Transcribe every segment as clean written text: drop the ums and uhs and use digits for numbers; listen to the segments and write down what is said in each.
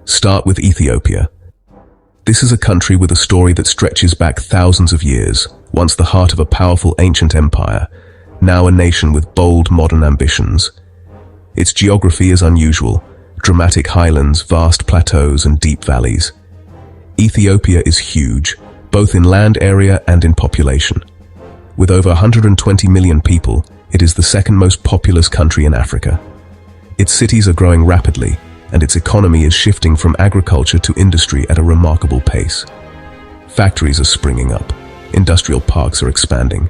Start with Ethiopia. This is a country with a story that stretches back thousands of years, once the heart of a powerful ancient empire, now a nation with bold modern ambitions. Its geography is unusual: dramatic highlands, vast plateaus, and deep valleys. Ethiopia is huge, both in land area and in population. With over 120 million people, it is the second most populous country in Africa. Its cities are growing rapidly, and its economy is shifting from agriculture to industry at a remarkable pace. Factories are springing up, industrial parks are expanding,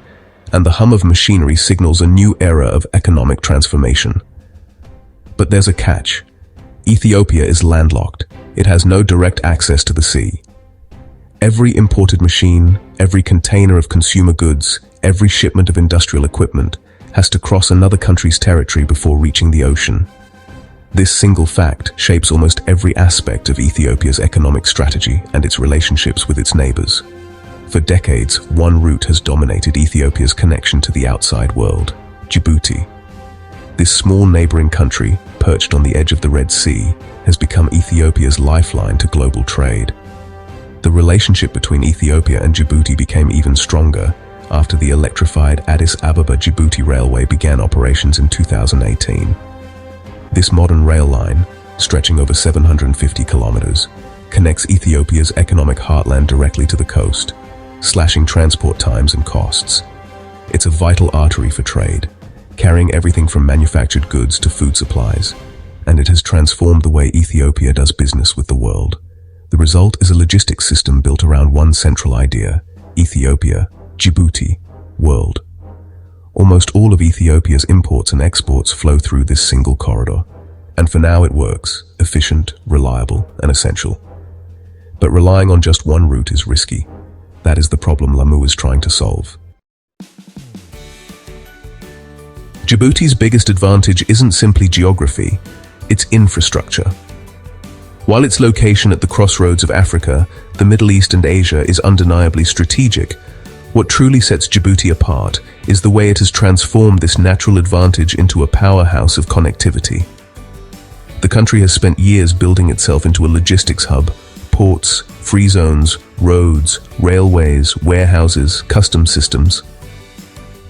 and the hum of machinery signals a new era of economic transformation. But there's a catch. Ethiopia is landlocked. It has no direct access to the sea. Every imported machine, every container of consumer goods, every shipment of industrial equipment has to cross another country's territory before reaching the ocean. This single fact shapes almost every aspect of Ethiopia's economic strategy and its relationships with its neighbors. For decades, one route has dominated Ethiopia's connection to the outside world: Djibouti. This small neighboring country, perched on the edge of the Red Sea, has become Ethiopia's lifeline to global trade. The relationship between Ethiopia and Djibouti became even stronger after the electrified Addis Ababa Djibouti railway began operations in 2018. This modern rail line, stretching over 750 kilometers, connects Ethiopia's economic heartland directly to the coast, slashing transport times and costs. It's a vital artery for trade, carrying everything from manufactured goods to food supplies, and it has transformed the way Ethiopia does business with the world. The result is a logistics system built around one central idea: Ethiopia, Djibouti, world. Almost all of Ethiopia's imports and exports flow through this single corridor. And for now it works: efficient, reliable, and essential. But relying on just one route is risky. That is the problem Lamu is trying to solve. Djibouti's biggest advantage isn't simply geography, it's infrastructure. While its location at the crossroads of Africa, the Middle East and Asia is undeniably strategic, what truly sets Djibouti apart is the way it has transformed this natural advantage into a powerhouse of connectivity. The country has spent years building itself into a logistics hub: ports, free zones, roads, railways, warehouses, customs systems.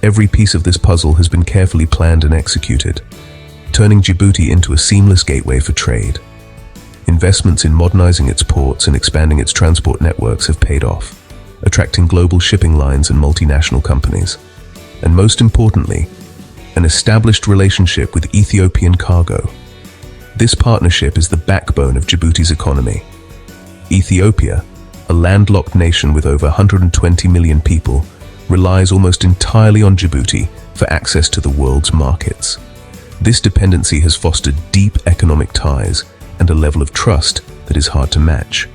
Every piece of this puzzle has been carefully planned and executed, turning Djibouti into a seamless gateway for trade. Investments in modernizing its ports and expanding its transport networks have paid off, attracting global shipping lines and multinational companies. And most importantly, an established relationship with Ethiopian cargo. This partnership is the backbone of Djibouti's economy. Ethiopia, a landlocked nation with over 120 million people, relies almost entirely on Djibouti for access to the world's markets. This dependency has fostered deep economic ties and a level of trust that is hard to match.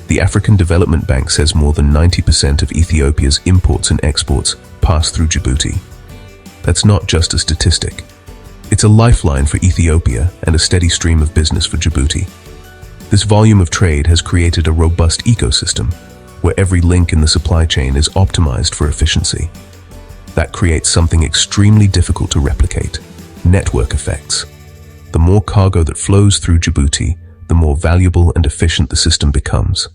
The African Development Bank says more than 90% of Ethiopia's imports and exports pass through Djibouti. That's not just a statistic. It's a lifeline for Ethiopia and a steady stream of business for Djibouti. This volume of trade has created a robust ecosystem where every link in the supply chain is optimized for efficiency. That creates something extremely difficult to replicate: network effects. The more cargo that flows through Djibouti, the more valuable and efficient the system becomes.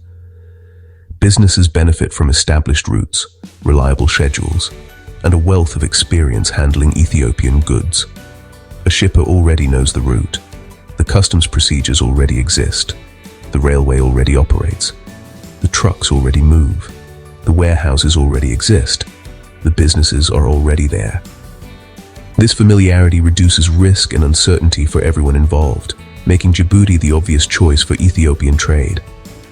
Businesses benefit from established routes, reliable schedules, and a wealth of experience handling Ethiopian goods. A shipper already knows the route. The customs procedures already exist. The railway already operates. The trucks already move. The warehouses already exist. The businesses are already there. This familiarity reduces risk and uncertainty for everyone involved, making Djibouti the obvious choice for Ethiopian trade.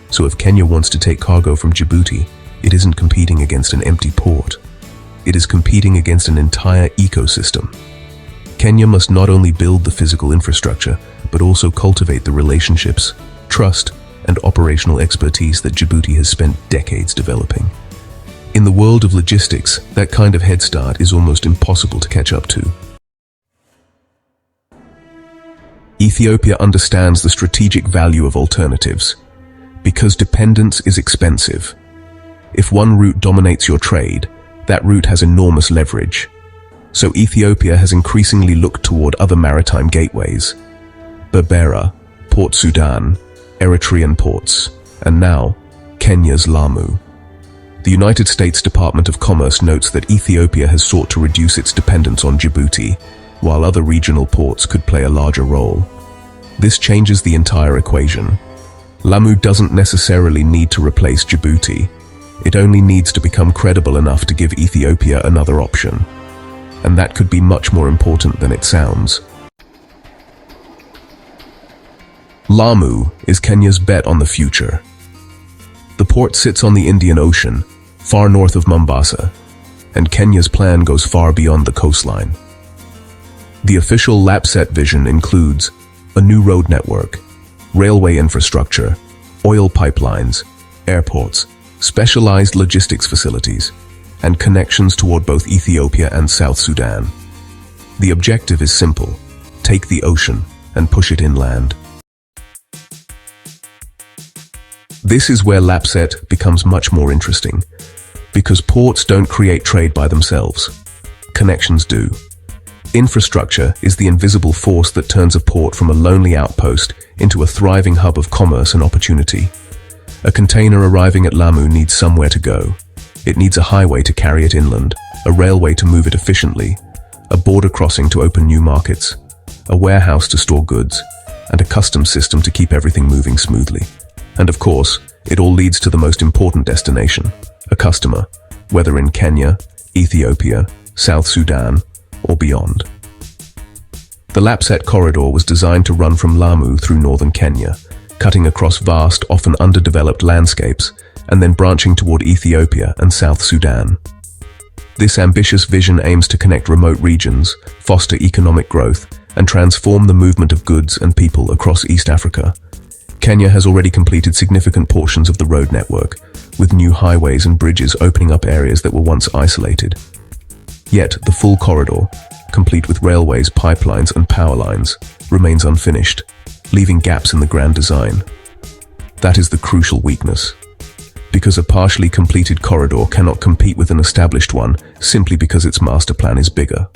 So if Kenya wants to take cargo from Djibouti, it isn't competing against an empty port. It is competing against an entire ecosystem. Kenya must not only build the physical infrastructure, but also cultivate the relationships, trust, and operational expertise that Djibouti has spent decades developing. In the world of logistics, that kind of head start is almost impossible to catch up to. Ethiopia understands the strategic value of alternatives, because dependence is expensive. If one route dominates your trade, that route has enormous leverage. So Ethiopia has increasingly looked toward other maritime gateways: Berbera, Port Sudan, Eritrean ports, and now, Kenya's Lamu. The United States Department of Commerce notes that Ethiopia has sought to reduce its dependence on Djibouti, while other regional ports could play a larger role. This changes the entire equation. Lamu doesn't necessarily need to replace Djibouti. It only needs to become credible enough to give Ethiopia another option. And that could be much more important than it sounds. Lamu is Kenya's bet on the future. The port sits on the Indian Ocean, far north of Mombasa, and Kenya's plan goes far beyond the coastline. The official LAPSSET vision includes a new road network, railway infrastructure, oil pipelines, airports, specialized logistics facilities, and connections toward both Ethiopia and South Sudan. The objective is simple: take the ocean and push it inland. This is where LAPSSET becomes much more interesting, because ports don't create trade by themselves. Connections do. Infrastructure is the invisible force that turns a port from a lonely outpost into a thriving hub of commerce and opportunity. A container arriving at Lamu needs somewhere to go. It needs a highway to carry it inland, a railway to move it efficiently, a border crossing to open new markets, a warehouse to store goods, and a customs system to keep everything moving smoothly. And of course, it all leads to the most important destination, a customer, whether in Kenya, Ethiopia, South Sudan, or beyond. The LAPSSET corridor was designed to run from Lamu through northern Kenya, cutting across vast, often underdeveloped landscapes, and then branching toward Ethiopia and South Sudan. This ambitious vision aims to connect remote regions, foster economic growth, and transform the movement of goods and people across East Africa. Kenya has already completed significant portions of the road network, with new highways and bridges opening up areas that were once isolated. Yet, the full corridor, complete with railways, pipelines, and power lines, remains unfinished, leaving gaps in the grand design. That is the crucial weakness. Because a partially completed corridor cannot compete with an established one simply because its master plan is bigger.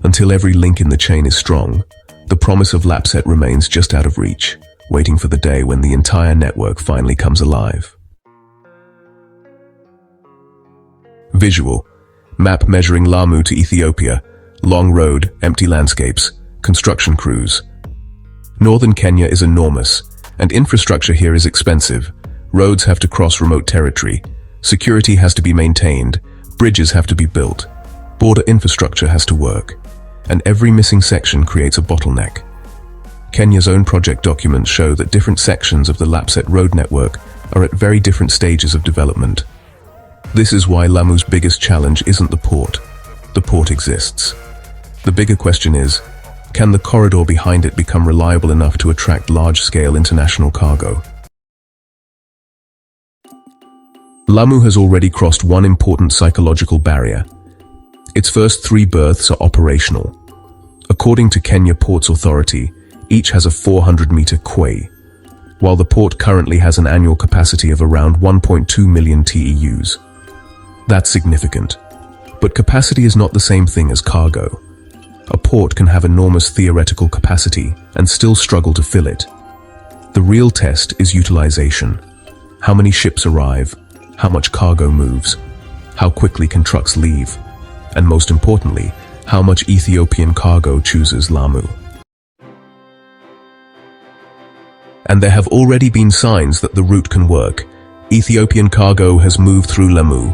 Until every link in the chain is strong, the promise of LAPSSET remains just out of reach, waiting for the day when the entire network finally comes alive. Visual. Map measuring Lamu to Ethiopia. Long road, empty landscapes, construction crews. Northern Kenya is enormous, and infrastructure here is expensive. Roads have to cross remote territory. Security has to be maintained. Bridges have to be built. Border infrastructure has to work. And every missing section creates a bottleneck. Kenya's own project documents show that different sections of the LAPSSET road network are at very different stages of development. This is why Lamu's biggest challenge isn't the port. The port exists. The bigger question is, can the corridor behind it become reliable enough to attract large-scale international cargo? Lamu has already crossed one important psychological barrier. Its first 3 berths are operational. According to Kenya Ports Authority, each has a 400-meter quay, while the port currently has an annual capacity of around 1.2 million TEUs. That's significant. But capacity is not the same thing as cargo. A port can have enormous theoretical capacity and still struggle to fill it. The real test is utilization. How many ships arrive? How much cargo moves? How quickly can trucks leave? And most importantly, how much Ethiopian cargo chooses Lamu? And there have already been signs that the route can work. Ethiopian cargo has moved through Lamu.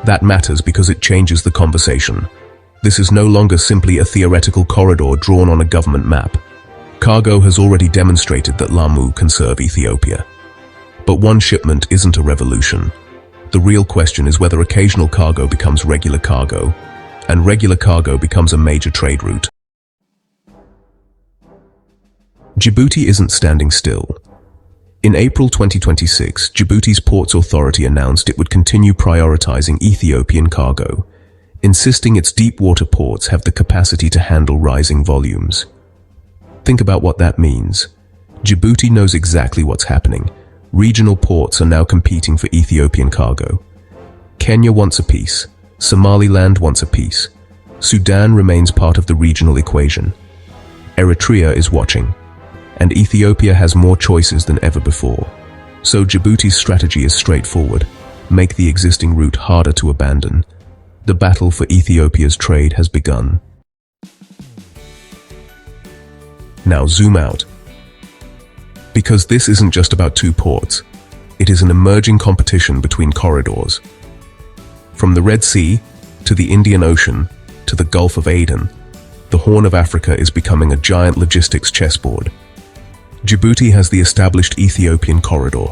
That matters because it changes the conversation. This is no longer simply a theoretical corridor drawn on a government map. Cargo has already demonstrated that Lamu can serve Ethiopia. But one shipment isn't a revolution. The real question is whether occasional cargo becomes regular cargo, and regular cargo becomes a major trade route. Djibouti isn't standing still. In April 2026, Djibouti's Ports Authority announced it would continue prioritizing Ethiopian cargo, insisting its deep water ports have the capacity to handle rising volumes. Think about what that means. Djibouti knows exactly what's happening. Regional ports are now competing for Ethiopian cargo. Kenya wants a piece. Somaliland wants a piece. Sudan remains part of the regional equation. Eritrea is watching. and Ethiopia has more choices than ever before. So Djibouti's strategy is straightforward: make the existing route harder to abandon. The battle for Ethiopia's trade has begun. Now zoom out. Because this isn't just about two ports, it is an emerging competition between corridors. From the Red Sea to the Indian Ocean to the Gulf of Aden, the Horn of Africa is becoming a giant logistics chessboard. Djibouti has the established Ethiopian corridor,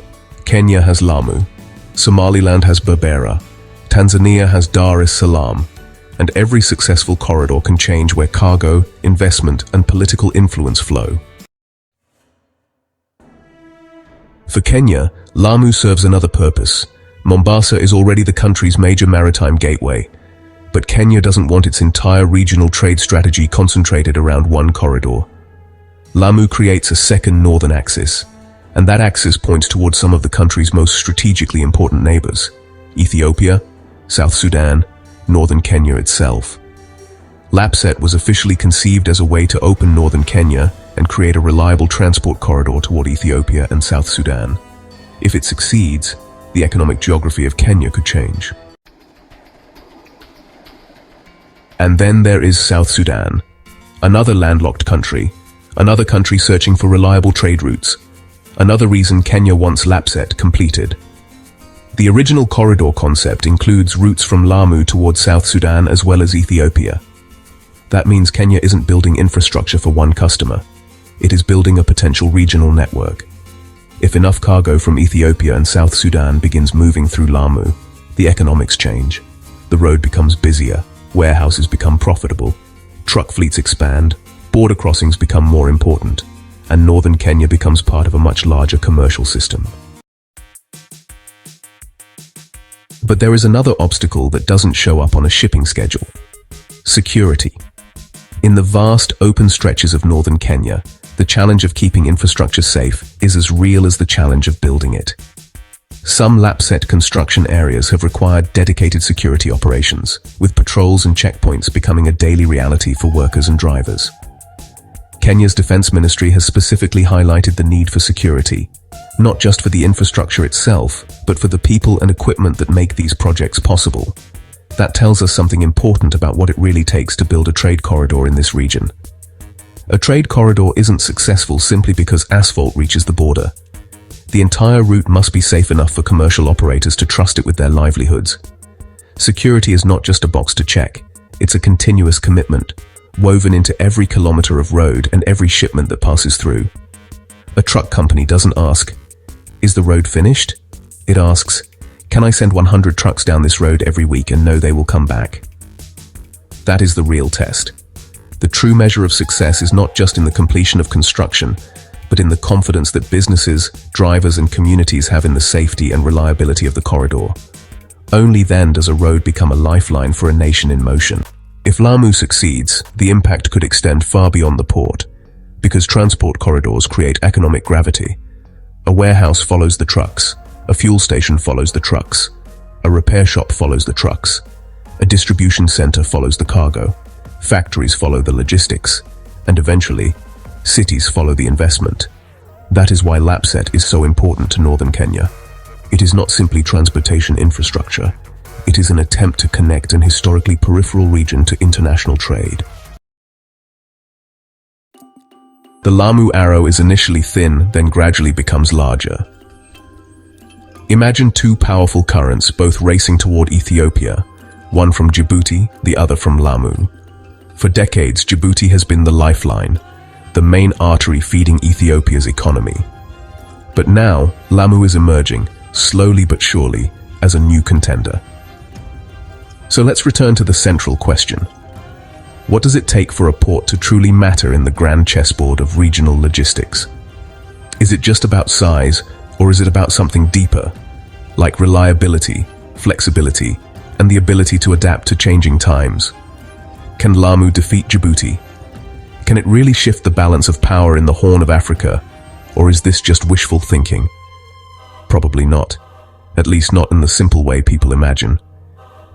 Kenya has Lamu, Somaliland has Berbera, Tanzania has Dar es Salaam, and every successful corridor can change where cargo, investment, and political influence flow. For Kenya, Lamu serves another purpose. Mombasa is already the country's major maritime gateway, but Kenya doesn't want its entire regional trade strategy concentrated around one corridor. Lamu creates a second northern axis, and that axis points towards some of the country's most strategically important neighbors: Ethiopia, South Sudan, northern Kenya itself. LAPSSET was officially conceived as a way to open northern Kenya and create a reliable transport corridor toward Ethiopia and South Sudan. If it succeeds, the economic geography of Kenya could change. And then there is South Sudan, another landlocked country, another country searching for reliable trade routes, another reason Kenya wants LAPSSET completed. The original corridor concept includes routes from Lamu towards South Sudan as well as Ethiopia. That means Kenya isn't building infrastructure for one customer. It is building a potential regional network. If enough cargo from Ethiopia and South Sudan begins moving through Lamu, the economics change. The road becomes busier, warehouses become profitable, truck fleets expand, border crossings become more important, and northern Kenya becomes part of a much larger commercial system. But there is another obstacle that doesn't show up on a shipping schedule: security. In the vast open stretches of northern Kenya, the challenge of keeping infrastructure safe is as real as the challenge of building it. Some LAPSSET construction areas have required dedicated security operations, with patrols and checkpoints becoming a daily reality for workers and drivers. Kenya's Defense Ministry has specifically highlighted the need for security, not just for the infrastructure itself, but for the people and equipment that make these projects possible. That tells us something important about what it really takes to build a trade corridor in this region. A trade corridor isn't successful simply because asphalt reaches the border. The entire route must be safe enough for commercial operators to trust it with their livelihoods. Security is not just a box to check, it's a continuous commitment, woven into every kilometer of road and every shipment that passes through. A truck company doesn't ask, "Is the road finished?" It asks, "Can I send 100 trucks down this road every week and know they will come back?" That is the real test. The true measure of success is not just in the completion of construction, but in the confidence that businesses, drivers, and communities have in the safety and reliability of the corridor. Only then does a road become a lifeline for a nation in motion. If Lamu succeeds, the impact could extend far beyond the port, because transport corridors create economic gravity. A warehouse follows the trucks, a fuel station follows the trucks, a repair shop follows the trucks, a distribution center follows the cargo, factories follow the logistics, and eventually, cities follow the investment. That is why LAPSSET is so important to northern Kenya. It is not simply transportation infrastructure. It is an attempt to connect an historically peripheral region to international trade. The Lamu arrow is initially thin, then gradually becomes larger. Imagine two powerful currents both racing toward Ethiopia, one from Djibouti, the other from Lamu. For decades, Djibouti has been the lifeline, the main artery feeding Ethiopia's economy. But now, Lamu is emerging, slowly but surely, as a new contender. So let's return to the central question. What does it take for a port to truly matter in the grand chessboard of regional logistics? Is it just about size, or is it about something deeper, like reliability, flexibility, and the ability to adapt to changing times? Can Lamu defeat Djibouti? Can it really shift the balance of power in the Horn of Africa, or is this just wishful thinking? Probably not, at least not in the simple way people imagine.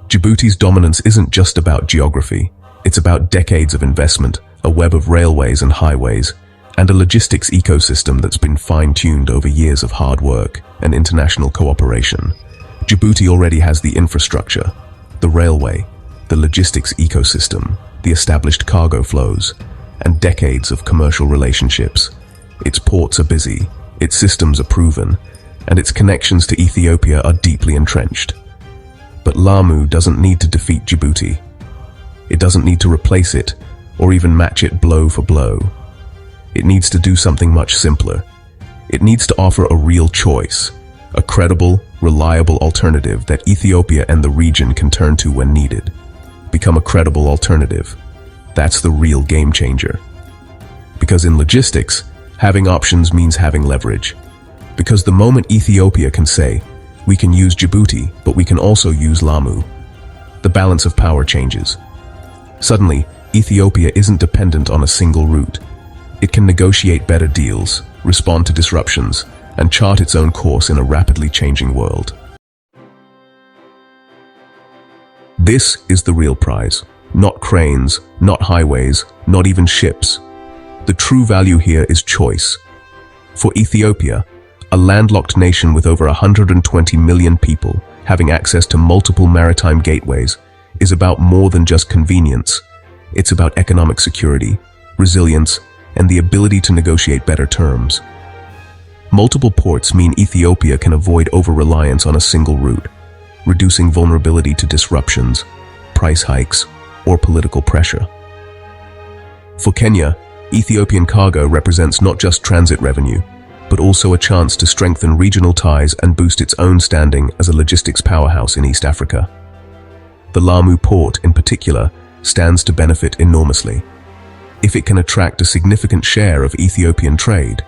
Djibouti's dominance isn't just about geography, it's about decades of investment, a web of railways and highways, and a logistics ecosystem that's been fine-tuned over years of hard work and international cooperation. Djibouti already has the infrastructure, the railway, the logistics ecosystem, the established cargo flows, and decades of commercial relationships. Its ports are busy, its systems are proven, and its connections to Ethiopia are deeply entrenched. But Lamu doesn't need to defeat Djibouti. It doesn't need to replace it, or even match it blow for blow. It needs to do something much simpler. It needs to offer a real choice, a credible, reliable alternative that Ethiopia and the region can turn to when needed. Become a credible alternative. That's the real game changer. Because in logistics, having options means having leverage. Because the moment Ethiopia can say, we can use Djibouti, but we can also use Lamu, the balance of power changes. Suddenly, Ethiopia isn't dependent on a single route. It can negotiate better deals, respond to disruptions, and chart its own course in a rapidly changing world. This is the real prize. Not cranes, not highways, not even ships. The true value here is choice. For Ethiopia, a landlocked nation with over 120 million people having access to multiple maritime gateways is about more than just convenience. It's about economic security, resilience, and the ability to negotiate better terms. Multiple ports mean Ethiopia can avoid over-reliance on a single route, reducing vulnerability to disruptions, price hikes, or political pressure. For Kenya, Ethiopian cargo represents not just transit revenue, but also a chance to strengthen regional ties and boost its own standing as a logistics powerhouse in East Africa. The Lamu port, in particular, stands to benefit enormously. If it can attract a significant share of Ethiopian trade,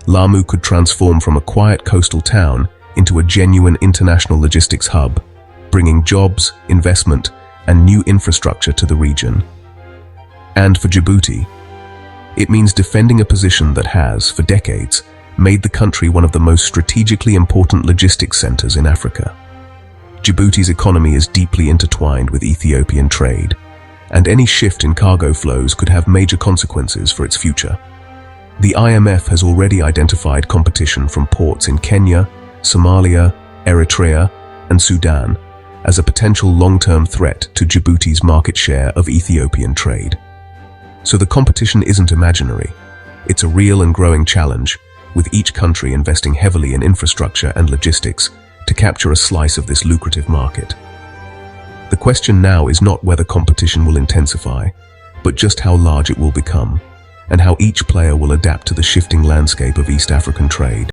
Lamu could transform from a quiet coastal town into a genuine international logistics hub, bringing jobs, investment, and new infrastructure to the region. And for Djibouti, it means defending a position that has, for decades, made the country one of the most strategically important logistics centers in Africa. Djibouti's economy is deeply intertwined with Ethiopian trade, and any shift in cargo flows could have major consequences for its future. The IMF has already identified competition from ports in Kenya, Somalia, Eritrea, and Sudan as a potential long-term threat to Djibouti's market share of Ethiopian trade. So the competition isn't imaginary. It's a real and growing challenge, with each country investing heavily in infrastructure and logistics to capture a slice of this lucrative market. The question now is not whether competition will intensify, but just how large it will become, and how each player will adapt to the shifting landscape of East African trade.